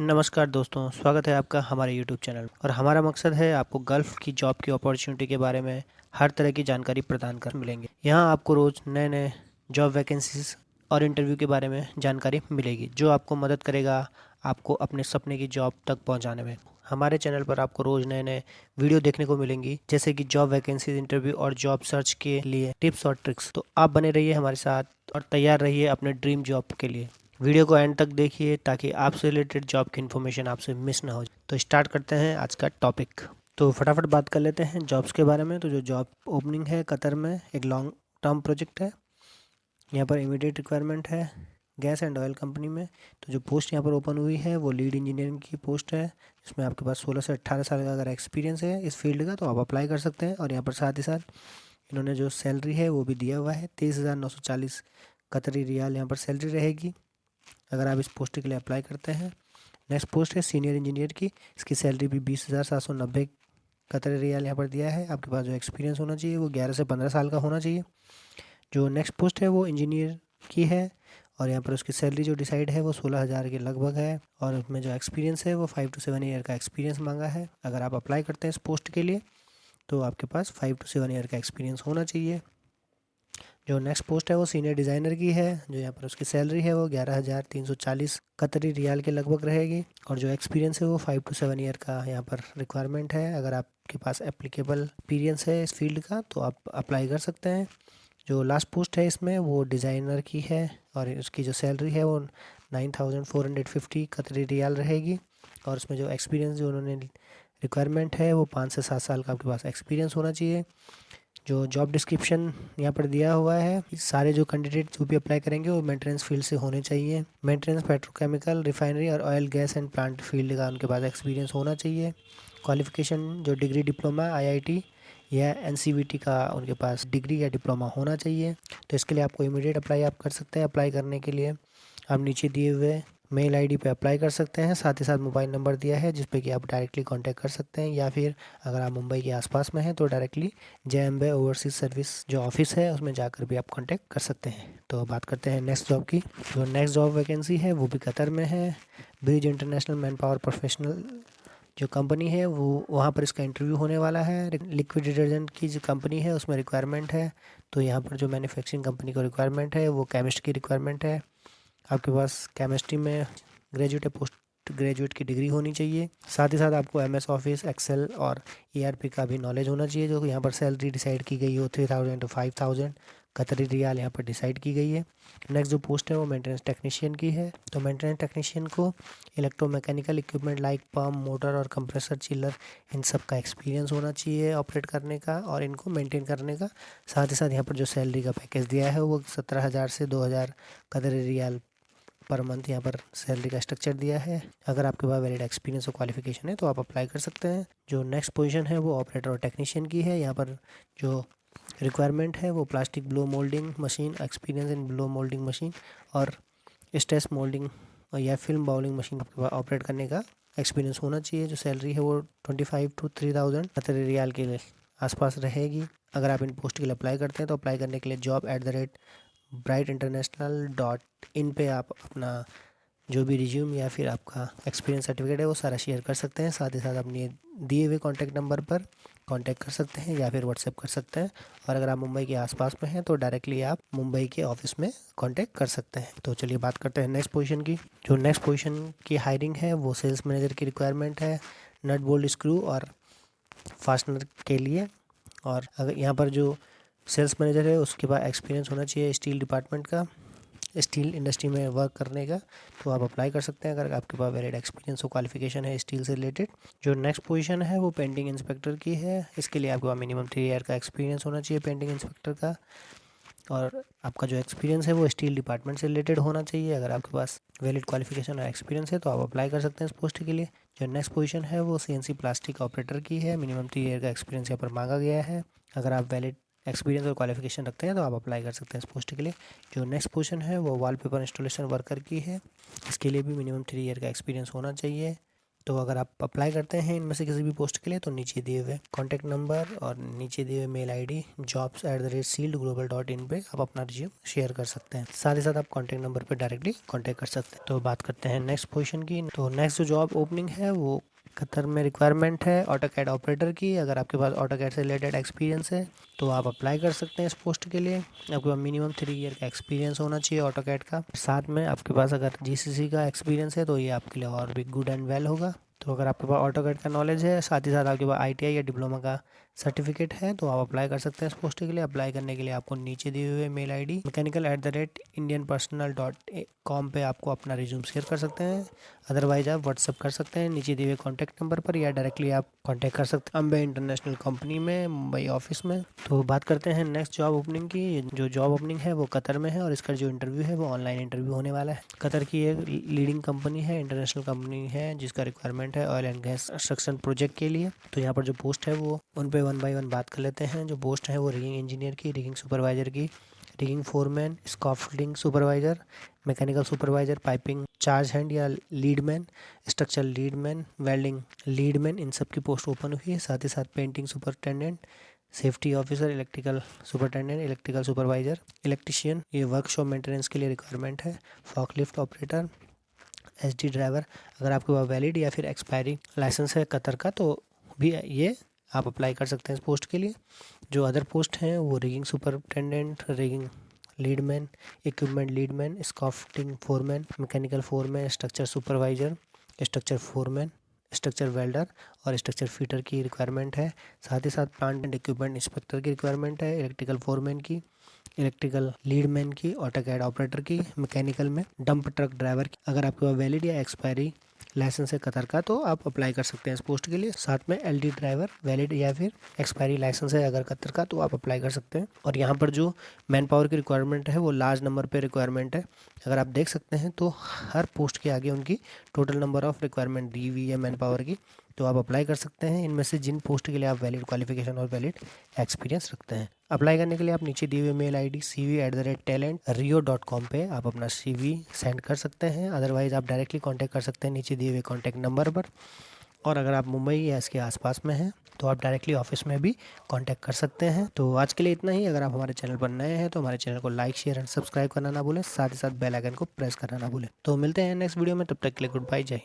नमस्कार दोस्तों, स्वागत है आपका हमारे यूट्यूब चैनल और हमारा मकसद है आपको गल्फ़ की जॉब की अपॉर्चुनिटी के बारे में हर तरह की जानकारी प्रदान कर मिलेंगे। यहाँ आपको रोज़ नए-नए जॉब वैकेंसीज़ और इंटरव्यू के बारे में जानकारी मिलेगी, जो आपको मदद करेगा आपको अपने सपने की जॉब तक पहुँचाने में। हमारे चैनल पर आपको रोज़ नए-नए वीडियो देखने को मिलेंगी, जैसे कि जॉब वैकेंसीज़, इंटरव्यू और जॉब सर्च के लिए टिप्स और ट्रिक्स। तो आप बने रहिए हमारे साथ और तैयार रहिए अपने ड्रीम जॉब के लिए। वीडियो को एंड तक देखिए ताकि आपसे रिलेटेड जॉब की इन्फॉर्मेशन आपसे मिस ना हो। तो स्टार्ट करते हैं आज का टॉपिक। तो फटाफट बात कर लेते हैं जॉब्स के बारे में। तो जो जॉब ओपनिंग है कतर में, एक लॉन्ग टर्म प्रोजेक्ट है। यहाँ पर इमीडिएट रिक्वायरमेंट है गैस एंड ऑयल कंपनी में। तो जो पोस्ट यहाँ पर ओपन हुई है वो लीड इंजीनियरिंग की पोस्ट है, जिसमें आपके पास 16 से 18 साल का अगर एक्सपीरियंस है इस फील्ड का तो आप अप्लाई कर सकते हैं। और यहाँ पर साथ ही साथ इन्होंने जो सैलरी है वो भी दिया हुआ है, 23,940 कतरी रियाल यहाँ पर सैलरी रहेगी अगर आप इस पोस्ट के लिए अप्लाई करते हैं। नेक्स्ट पोस्ट है सीनियर इंजीनियर की। इसकी सैलरी भी 20,790 कतरी रियाल यहाँ पर दिया है। आपके पास जो एक्सपीरियंस होना चाहिए वो 11 से 15 साल का होना चाहिए। जो नेक्स्ट पोस्ट है वो इंजीनियर की है और यहाँ पर उसकी सैलरी जो डिसाइड है वो 16,000 के लगभग है। और उसमें जो एक्सपीरियंस है वो 5 to 7 ईयर का एक्सपीरियंस मांगा है। अगर आप अप्लाई करते हैं इस पोस्ट के लिए तो आपके पास 5 to 7 ईयर का एक्सपीरियंस होना चाहिए। जो नेक्स्ट पोस्ट है वो सीनियर डिज़ाइनर की है, जो यहाँ पर उसकी सैलरी है वो 11,340 कतरी रियाल के लगभग रहेगी। और जो एक्सपीरियंस है वो 5 to 7 ईयर का यहाँ पर रिक्वायरमेंट है। अगर आपके पास एप्लीकेबल एक्सपीरियंस है इस फील्ड का तो आप अप्लाई कर सकते हैं। जो लास्ट पोस्ट है इसमें वो डिज़ाइनर की है और उसकी जो सैलरी है वो 9,450 कतरी रियाल रहेगी। और उसमें जो एक्सपीरियंस जो उन्होंने रिक्वायरमेंट है वो 5 से 7 साल का आपके पास एक्सपीरियंस होना चाहिए। जो जॉब डिस्क्रिप्शन यहाँ पर दिया हुआ है, सारे जो कैंडिडेट जो भी अप्लाई करेंगे वो मेंटेनेंस फील्ड से होने चाहिए। मेंटेनेंस, पेट्रोकेमिकल, रिफाइनरी और oil gas and plant field का उनके पास एक्सपीरियंस होना चाहिए। क्वालिफिकेशन जो डिग्री, डिप्लोमा, आईआईटी या एनसीवीटी का उनके पास डिग्री या डिप्लोमा होना चाहिए। तो इसके लिए आपको इमीडिएट अप्लाई आप कर सकते हैं। अप्लाई करने के लिए आप नीचे दिए हुए मेल आईडी पे अप्लाई कर सकते हैं। साथ ही साथ मोबाइल नंबर दिया है जिस पे कि आप डायरेक्टली कांटेक्ट कर सकते हैं, या फिर अगर आप मुंबई के आसपास में हैं तो डायरेक्टली जेएमबी ओवरसीज सर्विस जो ऑफिस है उसमें जाकर भी आप कांटेक्ट कर सकते हैं। तो बात करते हैं नेक्स्ट जॉब की। जो नेक्स्ट जॉब वैकेंसी है वो भी कतर में है। Bridge international man power professional जो कंपनी है वो वहाँ पर इसका इंटरव्यू होने वाला है। लिक्विड डिटर्जेंट की जो कंपनी है उसमें रिक्वायरमेंट है। तो यहाँ पर जो मैन्युफैक्चरिंग कंपनी को रिक्वायरमेंट है वो केमिस्ट की रिक्वायरमेंट है। आपके पास केमिस्ट्री में ग्रेजुएट या पोस्ट ग्रेजुएट की डिग्री होनी चाहिए। साथ ही साथ आपको एमएस ऑफिस, एक्सेल और ईआरपी का भी नॉलेज होना चाहिए। जो यहाँ पर सैलरी डिसाइड की गई हो 3,000 to 5,000 कतरी रियाल यहाँ पर डिसाइड की गई है। नेक्स्ट जो पोस्ट है वो मेंटेनेंस टेक्नीशियन की है। तो मेंटेनेंस टेक्नीशियन को electromechanical equipment like pump, motor और कंप्रेसर, चिलर, इन सब का एक्सपीरियंस होना चाहिए ऑपरेट करने का और इनको मेंटेन करने का। साथ ही साथ यहाँ पर जो सैलरी का पैकेज दिया है वो 17,000 से 2,000 कतरी रियाल पर मंथ यहाँ पर सैलरी का स्ट्रक्चर दिया है। अगर आपके पास वैलिड एक्सपीरियंस और क्वालिफिकेशन है तो आप अप्लाई कर सकते हैं। जो नेक्स्ट पोजीशन है वो ऑपरेटर और टेक्नीशियन की है। यहाँ पर जो रिक्वायरमेंट है वो plastic blow moulding machine, experience in blow moulding machine और स्ट्रेस मोल्डिंग या फिल्म बाउलिंग मशीन ऑपरेट करने का एक्सपीरियंस होना चाहिए। जो सैलरी है वो 25 to 3,000 कतरी रियाल के आसपास रहेगी। अगर आप इन पोस्ट के लिए अप्लाई करते हैं तो अप्लाई करने के लिए job@brightinternational.in पे आप अपना जो भी रिज्यूम या फिर आपका एक्सपीरियंस सर्टिफिकेट है वो सारा शेयर कर सकते हैं। साथ ही साथ अपने दिए हुए कॉन्टैक्ट नंबर पर कांटेक्ट कर सकते हैं या फिर व्हाट्सएप कर सकते हैं। और अगर आप मुंबई के आसपास में हैं तो डायरेक्टली आप मुंबई के ऑफिस में कांटेक्ट कर सकते हैं। तो चलिए बात करते हैं नेक्स्ट पोजीशन की। जो नेक्स्ट पोजीशन की हायरिंग है वो सेल्स मैनेजर की रिक्वायरमेंट है, नट बोल्ट स्क्रू और फास्टनर के लिए। और अगर यहाँ पर जो सेल्स मैनेजर है उसके पास एक्सपीरियंस होना चाहिए स्टील डिपार्टमेंट का, स्टील इंडस्ट्री में वर्क करने का। तो आप अप्लाई कर सकते हैं अगर आपके पास वैलिड एक्सपीरियंस और क्वालिफिकेशन है स्टील से रिलेटेड। जो नेक्स्ट पोजीशन है वो पेंटिंग इंस्पेक्टर की है। इसके लिए आपके पास मिनिमम 3 ईयर का एक्सपीरियंस होना चाहिए पेंटिंग इंस्पेक्टर का। और आपका जो एक्सपीरियंस है वो स्टील डिपार्टमेंट से रिलेटेड होना चाहिए। अगर आपके पास वैलिड क्वालिफिकेशन और एक्सपीरियंस है तो आप अप्लाई कर सकते हैं इस पोस्ट के लिए। जो नेक्स्ट पोजीशन है वो सीएनसी प्लास्टिक ऑपरेटर की है। मिनिमम 3 ईयर का एक्सपीरियंस यहाँ पर मांगा गया है। अगर आप वैलिड एक्सपीरियंस और क्वालिफिकेशन रखते हैं तो आप अप्लाई कर सकते हैं इस पोस्ट के लिए। जो नेक्स्ट पोजीशन है वो वॉलपेपर इंस्टॉलेशन वर्कर की है। इसके लिए भी मिनिमम 3 ईयर का एक्सपीरियंस होना चाहिए। तो अगर आप अप्लाई करते हैं इनमें से किसी भी पोस्ट के लिए तो नीचे दिए हुए कॉन्टैक्ट नंबर और नीचे दिए हुए मेल आईडी jobs@sealedglobal.in पे आप अपना रिज्यूम शेयर कर सकते हैं। साथ ही साथ आप कॉन्टैक्ट नंबर पे डायरेक्टली कॉन्टैक्ट कर सकते हैं। तो बात करते हैं नेक्स्ट पोजीशन की। तो नेक्स्ट जो जॉब ओपनिंग है वो कतर में रिक्वायरमेंट है ऑटोकैड ऑपरेटर की। अगर आपके पास ऑटोकैड से रिलेटेड एक्सपीरियंस है तो आप अप्लाई कर सकते हैं इस पोस्ट के लिए। आपके पास मिनिमम 3 ईयर का एक्सपीरियंस होना चाहिए ऑटोकैड का। साथ में आपके पास अगर जीसीसी का एक्सपीरियंस है तो ये आपके लिए और भी गुड एंड वेल होगा। तो अगर आपके पास ऑटोकैड का नॉलेज है, साथ ही साथ आपके पास आईटीआई या डिप्लोमा का सर्टिफिकेट है तो आप अप्लाई कर सकते हैं इस पोस्ट के लिए। अप्लाई करने के लिए आपको नीचे दिए हुए मेल आईडी mechanical@indianpersonal.com पे आपको अपना रिज्यूम शेयर कर सकते हैं। अदरवाइज आप व्हाट्सअप कर सकते हैं नीचे दिए हुए कॉन्टैक्ट नंबर पर, या डायरेक्टली आप कॉन्टैक्ट कर सकते हैं अम्बे इंटरनेशनल कंपनी में, मुंबई ऑफिस में। तो बात करते हैं नेक्स्ट जॉब ओपनिंग की। जो जॉब ओपनिंग है वो कतर में है और इसका जो इंटरव्यू है वो ऑनलाइन इंटरव्यू होने वाला है। कतर की एक लीडिंग कंपनी है, इंटरनेशनल कंपनी है जिसका रिक्वायरमेंट है oil and gas construction project के लिए। तो यहाँ पर जो पोस्ट है वो उन पे 1 बाय 1 बात कर लेते हैं। जो पोस्ट है वो रिगिंग इंजीनियर की, रिगिंग सुपरवाइजर की, rigging foreman, scaffolding supervisor, mechanical supervisor, piping charge hand या leadman, structure leadman, welding leadman, इन सब की पोस्ट ओपन हुई है। साथ ही साथ painting superintendent, safety officer, electrical superintendent, electrical supervisor, electrician, ये वर्कशॉप मेंटेनेंस के लिए रिक्वायरमेंट है, फॉकलिफ्ट ऑपरेटर, एसडी ड्राइवर। अगर आपके पास वैलिड या फिर एक्सपायरी लाइसेंस है कतर का तो भी ये आप अप्लाई कर सकते हैं इस पोस्ट के लिए। जो अदर पोस्ट हैं वो rigging superintendent, rigging leadman, equipment leadman, scaffolding foreman, mechanical foreman, structure supervisor, structure foreman, structure welder और स्ट्रक्चर फिटर की रिक्वायरमेंट है। साथ ही साथ प्लांट एंड इक्विपमेंट इंस्पेक्टर की रिक्वायरमेंट है, इलेक्ट्रिकल फोरमैन की, इलेक्ट्रिकल लीडमैन की, ऑटोकैड ऑपरेटर की, मैकेनिकल में डंप ट्रक ड्राइवर की। अगर आपके पास वैलिड या एक्सपायरी लाइसेंस है कतर का तो आप अप्लाई कर सकते हैं इस पोस्ट के लिए। साथ में एलडी ड्राइवर वैलिड या फिर एक्सपायरी लाइसेंस है अगर कतर का तो आप अप्लाई कर सकते हैं। और यहाँ पर जो मैन पावर की रिक्वायरमेंट है वो लार्ज नंबर पे रिक्वायरमेंट है। अगर आप देख सकते हैं तो हर पोस्ट के आगे उनकी टोटल नंबर ऑफ रिक्वायरमेंट दी हुई है मैन पावर की। तो आप अप्लाई कर सकते हैं इनमें से जिन पोस्ट के लिए आप वैलिड क्वालिफिकेशन और वैलिड एक्सपीरियंस रखते हैं। अप्लाई करने के लिए आप नीचे दिए हुए मेल आईडी cv@talentrio.com पे आप अपना CV सेंड कर सकते हैं। अदरवाइज़ आप डायरेक्टली कांटेक्ट कर सकते हैं नीचे दिए हुए कॉन्टैक्ट नंबर पर। और अगर आप मुंबई या इसके आसपास में हैं तो आप डायरेक्टली ऑफिस में भी कांटेक्ट कर सकते हैं। तो आज के लिए इतना ही। अगर आप हमारे चैनल पर नए हैं तो हमारे चैनल को लाइक, शेयर एंड सब्सक्राइब करना ना भूलें। साथ ही साथ बेल आइकन को प्रेस करना ना भूलें। तो मिलते हैं नेक्स्ट वीडियो में, तब तक के लिए गुड बाय, जय हिंद।